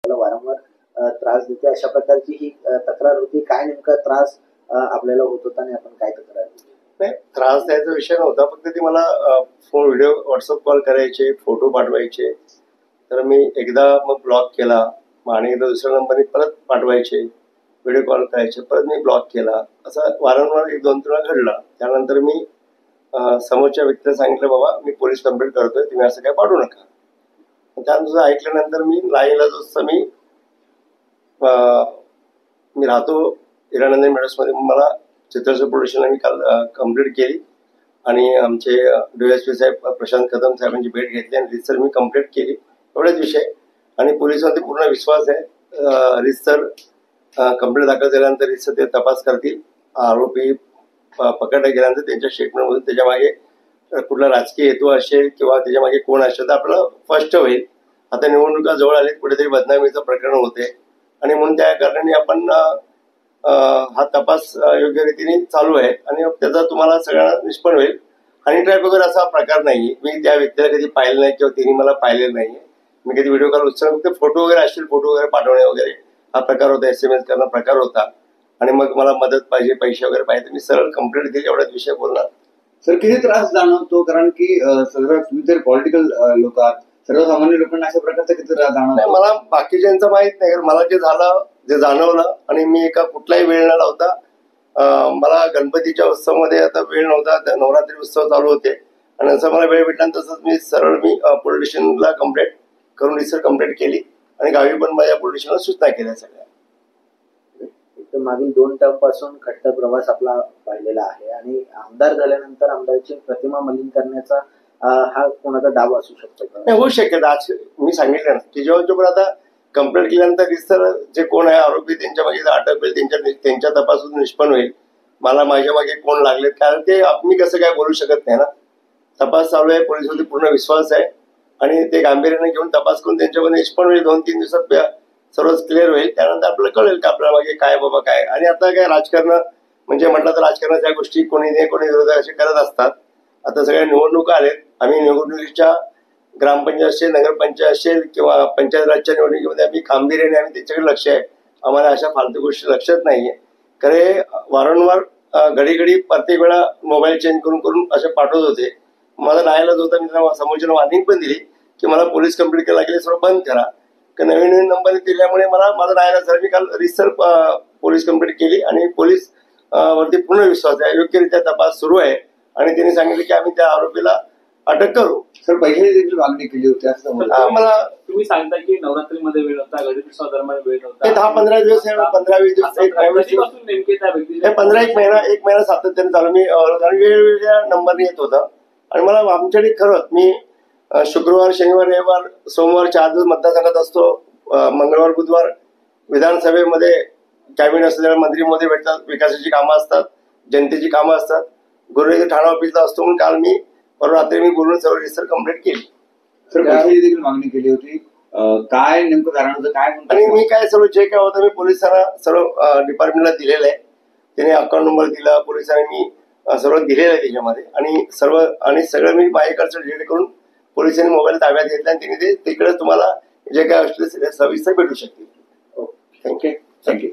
वारंवार त्रास देते, अशा प्रकारची ही तक्रार होती. काय नेमका त्रास आपल्याला होत होता आणि आपण काय तक्रार केली? नाही, त्रास द्यायचा विषय नव्हता. फक्त ती मला फोन व्हिडिओ व्हॉट्सअप कॉल करायचे, फोटो पाठवायचे. तर मी एकदा मग ब्लॉक केला, मग आणि एकदा दुसऱ्या नंबरने परत पाठवायचे, व्हिडिओ कॉल करायचे, परत मी ब्लॉक केला. असं वारंवार 1-2 वेळा घडला. त्यानंतर मी समोरच्या व्यक्तीला सांगितलं, बाबा मी पोलीस कंप्लेंट करतोय, तुम्ही असं काय पाठवू नका. त्यानंतर ऐकल्यानंतर मी लाईव्हला मी राहतो हिरानंदन मेडर्समध्ये, मला चित्रसर पोलीस स्टेशनला मी काल कंप्लेंट केली आणि आमचे DSP साहेब प्रशांत कदम साहेबांची भेट घेतली आणि रितसर मी कंप्लेंट केली. एवढाच विषय. आणि पोलिसांमध्ये पूर्ण विश्वास आहे. रितसर कंप्लेंट दाखल झाल्यानंतर रितसर ते तपास करतील. आरोपी पकडला गेल्यानंतर त्यांच्या स्टेटमेंटमधून त्याच्या मागे कुठला राजकीय हेतू असेल किंवा त्याच्या मागे कोण असेल तर आपल्याला स्पष्ट होईल. आता निवडणुका जवळ आलीत, कुठेतरी बदनामीचं प्रकरण होते आणि म्हणून त्या कारणाने आपण हा तपास योग्य रीतीने चालू आहे आणि त्याचा तुम्हाला सगळ्यांना निष्पन्न होईल. हनी ट्रॅप वगैरे असा प्रकार नाही. मी त्या व्यक्तीला कधी पाहिलं नाही किंवा तिने मला पाहिलेलं नाहीये. मी कधी व्हिडिओ कॉल फक्त फोटो वगैरे असतील, फोटो वगैरे पाठवणे वगैरे हा प्रकार होता, SMS करणं प्रकार होता. आणि मग मला मदत पाहिजे, पैसे वगैरे पाहिजे, मी सरळ कंप्लेंट दिली. एवढाच विषय बोलणार. सर, किती त्रास जाणवतो? कारण की सगळं तुम्ही तर पॉलिटिकल लोक आहात, सर्वसामान्य लोकांना अशा प्रकारचा किती त्रास जाणवतो? मला बाकीच्यांचं माहित नाही. मला जे झालं, जे जाणवलं, आणि मी एका कुठलाही वेळ न लावता मला गणपतीच्या उत्सवामध्ये आता वेळ नव्हता, नवरात्री उत्सव चालू होते आणि असं मला वेळ भेटला तसंच मी पोलीस स्टेशनला कंप्लेंट करून रिसर कंप्लेंट केली आणि गावी पण माझ्या पोलीस स्टेशनला सूचना केल्या सगळ्या. मागील 2 टर्म पासून खट्टा प्रवास आपला पाहिलेला आहे आणि आमदार झाल्यानंतर आमदारची प्रतिमा मलिन करण्याचा हा कोणाचा डाव असू शकतो का? नाही, होऊ शकेल. आज मी सांगितलं ना की जेव्हा आता कंप्लेंट केल्यानंतर रिसर जे कोण आहे आरोपी त्यांच्या मागे अटक होईल, त्यांच्या तपासून निष्पन्न होईल. मला माझ्या मागे कोण लागले कारण ते मी कसं काय बोलू शकत नाही ना. तपास चालू आहे, पोलिसांवरती पूर्ण विश्वास आहे आणि ते गांभीर्याने घेऊन तपास करून त्यांच्यामध्ये निष्पन्न होईल. 2-3 दिवसात सर्वच क्लिअर होईल. त्यानंतर आपल्याला कळेल की आपल्या मागे काय बाबा काय. आणि आता काय राजकारण म्हणजे म्हटलं तर राजकारणाच्या गोष्टी कोणी नाही कोणी विरोध असे करत असतात. आता सगळ्या निवडणुका आलेत. आम्ही निवडणुकीच्या ग्रामपंचायत असेल, नगरपंचायत असेल किंवा पंचायत राजच्या निवडणुकीमध्ये आम्ही गांभीर्याने त्याच्याकडे लक्ष आहे. आम्हाला अशा फालतू गोष्टी लक्षात नाहीये. खरे वारंवार घडी प्रत्येक वेळा मोबाईल चेंज करून असे पाठवत होते. मला नाहीलाच होता. मी त्यांना समोरच्या वॉर्निंग पण दिली की मला पोलीस कंप्लेंट करायला लागले, सर्व बंद करा. नवीन नंबर दिल्यामुळे माझा नाहीलाच झाला. मी काल रिसर पोलीस कंप्लेंट केली आणि पोलीस वरती पूर्ण विश्वास आहे. योग्यरित्या तपास सुरू आहे आणि त्यांनी सांगितलं की आम्ही त्या आरोपीला अटक करू. सर, पहिली देखील मागणी केली होती असं मला तुम्ही सांगता की नवरात्रीमध्ये वेळ होता, गणेशोत्सवा दरम्यान वेळ होता. 10-15 दिवस 15-20 दिवस नेमके त्या व्यक्तीचे 1 महिना सातत्याने चालू. मी वेगवेगळ्या नंबरने येत होता आणि मला आमच्याकडे खरंच मी शुक्रवार, शनिवार, रविवार, सोमवार 4 दिवस मतदारसंघात असतो. मंगळवार, बुधवार विधानसभेमध्ये कॅबिनेट असलेल्या मंत्री मध्ये भेटतात, विकासाची कामं असतात, जनतेची कामं असतात. गुरुवारी ठाणा ऑफिसला असतो. म्हणून काल मी परवा रात्री मी बोलून सर्व रिसर कंप्लीट केली. सर, पहिली देखील मागणी केली होती. काय नेमकं कारण होतं काय? आणि मी काय सर्व जे काय होतं मी पोलिसांना सर्व डिपार्टमेंटला दिलेलं आहे. त्याने अकाउंट नंबर दिला, पोलिसांनी मी सर्व दिलेलं आहे त्याच्यामध्ये आणि सगळं मी माझ्याकडचं डिलीट करून पोलिसांनी मोबाईल ताब्यात घेतला आणि त्यांनी ते तिकडे तुम्हाला जे काय असतील सविस्तर भेटू शकतील. थँक्यू.